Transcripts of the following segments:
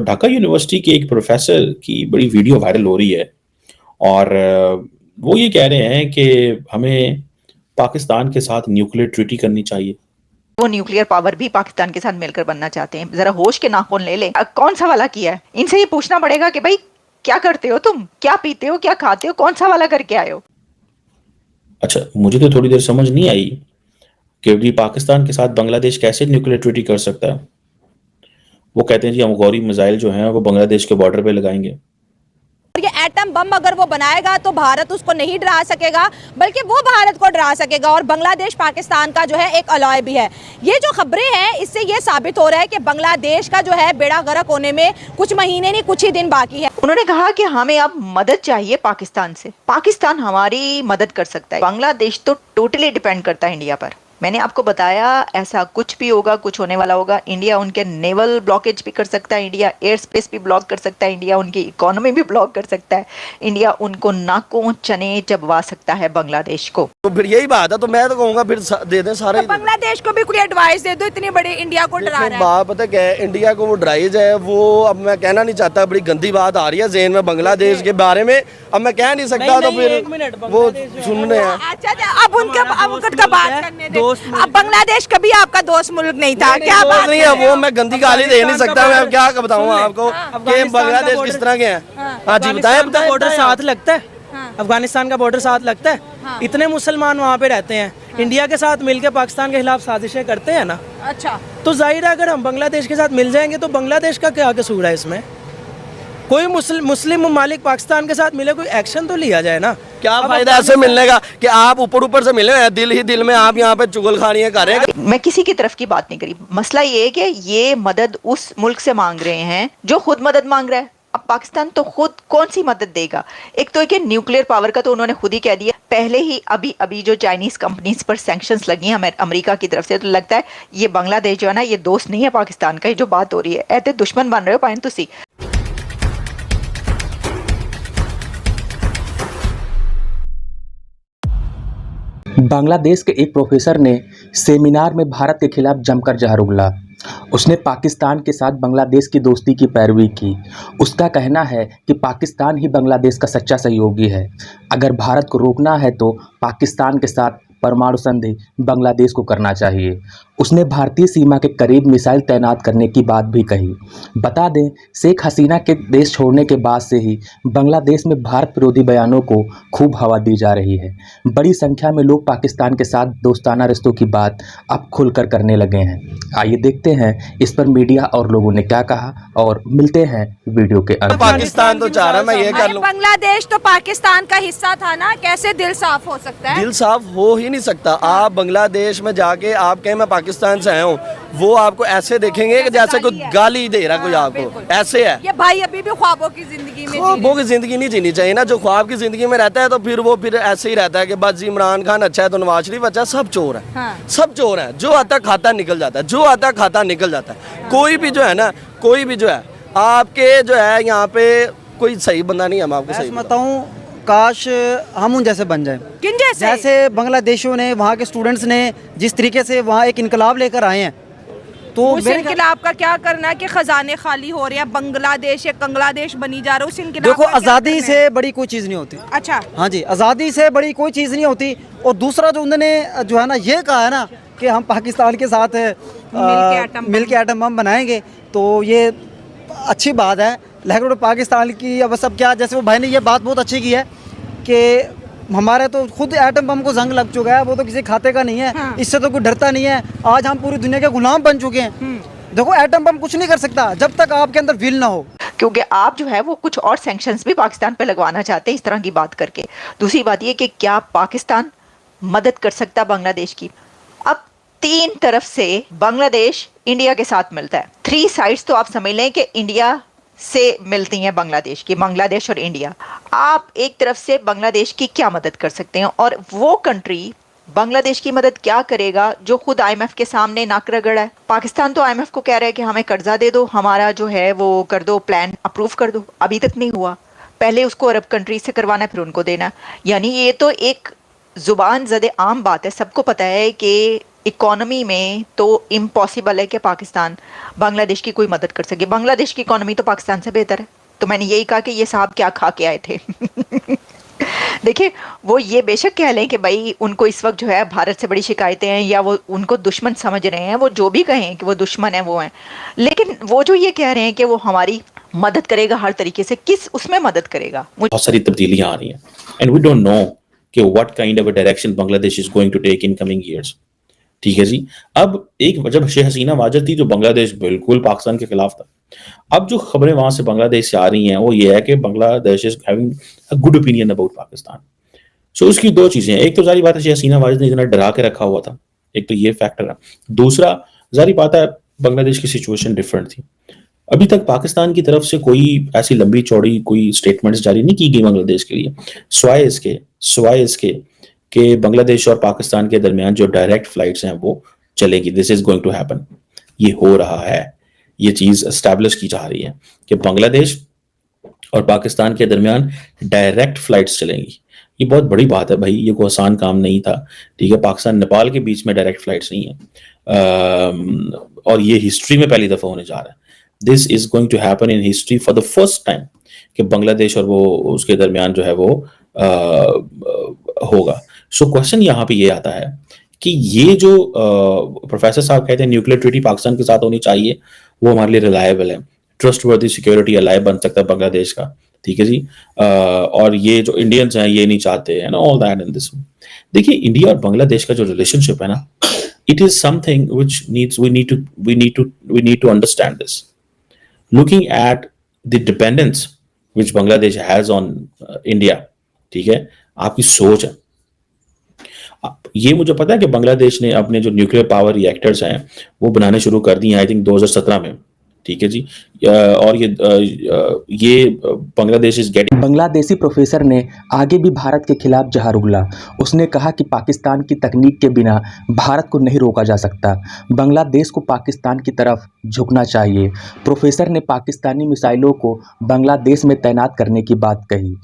Dhaka university के एक professor की बड़ी वीडियो वायरल हो रही है और वो ये कह रहे हैं कि हमें पाकिस्तान के साथ न्यूक्लियर ट्रीटी करनी चाहिए। वो न्यूक्लियर पावर भी पाकिस्तान के साथ मिलकर बनना चाहते हैं। जरा होश के नाखून ले ले। कौन सा वाला किया है? इनसे ये पूछना पड़ेगा कि भाई क्या करते हो तुम, क्या पीते हो, क्या खाते हो, कौन सा वाला करके आए हो? अच्छा, मुझे तो थोड़ी देर समझ नहीं आई कि भी पाकिस्तान के साथ बांग्लादेश कैसे न्यूक्लियर ट्रीटी कर सकता है। वो कहते हैं जी हम गौरी मिसाइल जो हैं वो बांग्लादेश के बॉर्डर पे लगाएंगे। और ये एटम बम अगर वो बनाएगा तो भारत उसको नहीं डरा सकेगा, बल्कि वो भारत को डरा सकेगा। और बांग्लादेश पाकिस्तान का जो है एक अलॉय भी है। ये जो खबरें हैं इससे ये साबित हो रहा है कि बांग्लादेश का जो है बेड़ा गर्क होने में कुछ महीने नहीं कुछ ही दिन बाकी है। उन्होंने कहा कि हमें अब मदद चाहिए पाकिस्तान से, पाकिस्तान हमारी मदद कर सकता है। बांग्लादेश तो टोटली डिपेंड करता है इंडिया पर। मैंने आपको बताया ऐसा कुछ भी होगा, कुछ होने वाला होगा, इंडिया उनके नेवल ब्लॉकेज भी कर सकता है, इंडिया एयर स्पेस भी ब्लॉक कर सकता है, इंडिया उनकी इकोनॉमी भी ब्लॉक कर सकता है, इंडिया उनको नाकों चने चबवा सकता है बांग्लादेश को। तो फिर यही बात है, तो मैं तो कहूँगा फिर दे दें सारे। तो बांग्लादेश को भी कोई एडवाइस दे दो, इतनी बड़ी इंडिया को डरा रहा है। बात पता क्या है, इंडिया को वो डराइज है, वो अब मैं कहना नहीं चाहता, बड़ी गंदी बात आ रही है ज़हन में बांग्लादेश के बारे में, अब मैं कह नहीं सकता। तो फिर वो सुनने हैं। अच्छा, अब उनका बात करने दे। अब बांग्लादेश कभी आपका दोस्त मुल्क नहीं था, क्या बात नहीं है वो, मैं गंदी गाली दे नहीं सकता। मैं क्या बताऊँ आपको कि बांग्लादेश किस तरह के हैं। हाँ जी बताएं। बॉर्डर साथ लगता है, अफगानिस्तान का बॉर्डर साथ लगता है। इतने मुसलमान वहाँ पे रहते हैं, इंडिया के साथ मिलकर पाकिस्तान के खिलाफ साजिशें करते हैं ना। अच्छा, तो जाहिर है अगर हम बांग्लादेश के साथ मिल जाएंगे तो बांग्लादेश का क्या कसूर है इसमें? कोई मुस्लिम ममालिक पाकिस्तान के साथ मिले, कोई एक्शन तो लिया जाए ना। क्या फायदा ऐसे मिलने का कि आप ऊपर से मिले हैं, दिल ही दिल में आप यहाँ पे चुगलखानियां कर रहे हैं। मैं किसी की तरफ की बात नहीं करी। मसला ये है कि ये मदद उस मुल्क से मांग रहे हैं जो खुद मदद मांग रहा है। अब पाकिस्तान तो खुद कौन सी मदद देगा? एक तो एक न्यूक्लियर पावर का तो उन्होंने खुद ही कह दिया। पहले ही अभी जो चाइनीज कंपनीज पर सैंक्शंस लगी हैं अमेरिका की तरफ से, तो लगता है ये बांग्लादेश जो है ना, ये दोस्त नहीं है पाकिस्तान का। ये जो बात हो रही है, ऐसे दुश्मन बन रहे हो पाइन तुसी। बांग्लादेश के एक प्रोफेसर ने सेमिनार में भारत के खिलाफ जमकर जहर उगला। उसने पाकिस्तान के साथ बांग्लादेश की दोस्ती की पैरवी की। उसका कहना है कि पाकिस्तान ही बांग्लादेश का सच्चा सहयोगी है। अगर भारत को रोकना है तो पाकिस्तान के साथ परमाणु संधि बांग्लादेश को करना चाहिए। उसने भारतीय सीमा के करीब मिसाइल तैनात करने की बात भी कही। बता दें, शेख हसीना के देश छोड़ने के बाद से ही बांग्लादेश में भारत विरोधी बयानों को खूब हवा दी जा रही है। बड़ी संख्या में लोग पाकिस्तान के साथ दोस्ताना रिश्तों की बात अब खुलकर करने लगे हैं। आइए देखते हैं इस पर मीडिया और लोगों ने क्या कहा और मिलते हैं वीडियो के अंत। पाकिस्तान तो चाह रहा है मैं ये कर लूं। बांग्लादेश तो पाकिस्तान का हिस्सा था ना, कैसे दिल साफ हो सकता है? दिल साफ हो ही नहीं सकता। आप बांग्लादेश में जाके आप कहें मैं पाकिस्तान से आया हूँ, वो आपको ऐसे देखेंगे कि जैसे कोई गाली दे रहा कोई आपको। ऐसे है ये भाई अभी भी ख्वाबों की जिंदगी में, ख्वाबों की जिंदगी नहीं जीनी चाहिए ना। जो ख्वाब की जिंदगी में रहता है तो फिर वो फिर ऐसे ही रहता है कि बस इमरान खान अच्छा है तो नवाज शरीफ अच्छा है। सब चोर है। हाँ। सब चोर है। जो आता खाता निकल जाता है, जो आता खाता निकल जाता है। हाँ। कोई भी जो है ना, कोई भी जो है आपके जो है यहाँ पे कोई सही बंदा नहीं है। मैं आपको सही बताऊँ, काश हम उन जैसे बन जाएं। किन जैसे? जैसे बांग्लादेशियों ने, वहाँ के स्टूडेंट्स ने जिस तरीके से वहाँ एक इनकलाब लेकर आए हैं, तो उस इनकलाब का क्या करना है कि खजाने खाली हो रहे हैं, बांग्लादेश एक बांग्लादेश बनी जा रहा है। उस इनकलाब देखो, आज़ादी से बड़ी कोई चीज़ नहीं होती। अच्छा, हाँ जी, आज़ादी से बड़ी कोई चीज़ नहीं होती। और दूसरा जो उन्होंने जो है ना ये कहा है ना कि हम पाकिस्तान के साथ मिल के एटम बम बनाएंगे, तो ये अच्छी बात है। लेकिन पाकिस्तान की अब सब क्या, जैसे वो भाई ने ये बात बहुत अच्छी की है कि हमारे तो खुद एटम बम को जंग लग चुका है, वो तो किसी खाते का नहीं है। हाँ। इससे तो कोई डरता नहीं है। आज हम पूरी दुनिया के गुलाम बन चुके हैं। देखो, एटम बम कुछ नहीं कर सकता जब तक आपके अंदर विल ना हो। क्योंकि आप जो है वो कुछ और सैंक्शंस भी पाकिस्तान पे लगवाना चाहते हैं इस तरह की बात करके। दूसरी बात ये कि क्या पाकिस्तान मदद कर सकता बांग्लादेश की? अब तीन तरफ से बांग्लादेश इंडिया के साथ मिलता है। 3 साइड्स तो आप समझ लें कि इंडिया से मिलती हैं बांग्लादेश की, बांग्लादेश और इंडिया। आप एक तरफ से बांग्लादेश की क्या मदद कर सकते हैं? और वो कंट्री बांग्लादेश की मदद क्या करेगा जो खुद आईएमएफ के सामने नाक रगड़ा है? पाकिस्तान तो आईएमएफ को कह रहा है कि हमें कर्जा दे दो, हमारा जो है वो कर दो, प्लान अप्रूव कर दो। अभी तक नहीं हुआ। पहले उसको अरब कंट्री से करवाना, फिर उनको देना। यानी ये तो एक जुबान ज़दे आम बात है। सबको पता है कि इकोनॉमी में तो इम्पॉसिबल है कि पाकिस्तान बांग्लादेश की कोई मदद कर सके। बांग्लादेश की इकोनॉमी तो पाकिस्तान से बेहतर है। तो मैंने यही कहा कि ये साहब क्या खा के आए थे। देखिए, वो ये बेशक कह लें कि भाई उनको इस वक्त जो है भारत से बड़ी शिकायतें हैं या वो उनको दुश्मन समझ रहे हैं, वो जो भी कहें कि वो दुश्मन है वो हैं, लेकिन वो जो ये कह रहे हैं कि वो हमारी मदद करेगा हर तरीके से, किस उसमें मदद करेगा? बहुत सारी तब्दीलियां आ रही हैं एंड वी डोंट नो कि what kind of a direction Bangladesh is going to take in coming years. ठीक है जी। अब एक जब शेख हसीना वाजद थी तो बांग्लादेश बिल्कुल पाकिस्तान के खिलाफ था। अब जो खबरें वहां से बांग्लादेश से आ रही हैं वो ये है कि Bangladesh is having a good opinion about Pakistan. So उसकी दो चीजें हैं, एक तो जारी बात है शेख हसीना वाजद ने इतना डरा के रखा हुआ था, एक तो ये फैक्टर है। दूसरा जारी बात है बांग्लादेश की सिचुएशन डिफरेंट थी। अभी तक पाकिस्तान की तरफ से कोई ऐसी लंबी चौड़ी कोई स्टेटमेंट्स जारी नहीं की गई बांग्लादेश के लिए, स्वाय इसके कि बांग्लादेश और पाकिस्तान के दरमियान जो डायरेक्ट फ्लाइट्स हैं वो चलेगी। This is going to happen, ये हो रहा है, ये चीज एस्टैब्लिश की जा रही है कि बांग्लादेश और पाकिस्तान के दरमियान डायरेक्ट फ्लाइट्स चलेंगी। ये बहुत बड़ी बात है भाई, ये कोई आसान काम नहीं था। ठीक है, पाकिस्तान नेपाल के बीच में डायरेक्ट फ्लाइट्स नहीं है और ये हिस्ट्री में पहली दफा होने जा रहा है। This is going to happen in history for the first time कि बांग्लादेश और वो उसके दरमियान जो है वो होगा। सो क्वेश्चन यहाँ पे ये आता है कि ये जो प्रोफेसर साहब कहते हैं न्यूक्लियर ट्रीटी पाकिस्तान के साथ होनी चाहिए, वो हमारे लिए रिलायबल है, ट्रस्टवर्दी सिक्योरिटी अलाय बन सकता है बांग्लादेश का। ठीक है जी। और ये जो इंडियंस हैं ये नहीं चाहते हैं ना, ऑल दैट इन दिस। देखिए, इंडिया और बांग्लादेश का जो रिलेशनशिप है ना, it is something which needs we need to understand this looking at the dependence which Bangladesh has on India। ठीक है, आपकी सोच है। ये मुझे पता है कि बांग्लादेश ने अपने जो न्यूक्लियर पावर रिएक्टर्स हैं वो बनाने शुरू कर दिए आई थिंक 2017 में। ठीक है जी। और ये Bangladesh is getting. Bangladeshi professor ने आगे भी भारत के खिलाफ जहर उगला। उसने कहा कि पाकिस्तान की तकनीक के बिना भारत को नहीं रोका जा सकता, बांग्लादेश को पाकिस्तान की तरफ झुकना चाहिए। प्रोफेसर ने पाकिस्तानी मिसाइलों को बांग्लादेश में तैनात करने की बात कही।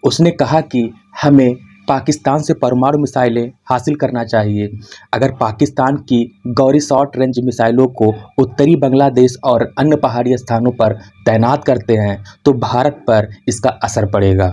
उसने कहा कि हमें पाकिस्तान से परमाणु मिसाइलें हासिल करना चाहिए। अगर पाकिस्तान की गौरी शॉर्ट रेंज मिसाइलों को उत्तरी बांग्लादेश और अन्य पहाड़ी स्थानों पर तैनात करते हैं तो भारत पर इसका असर पड़ेगा।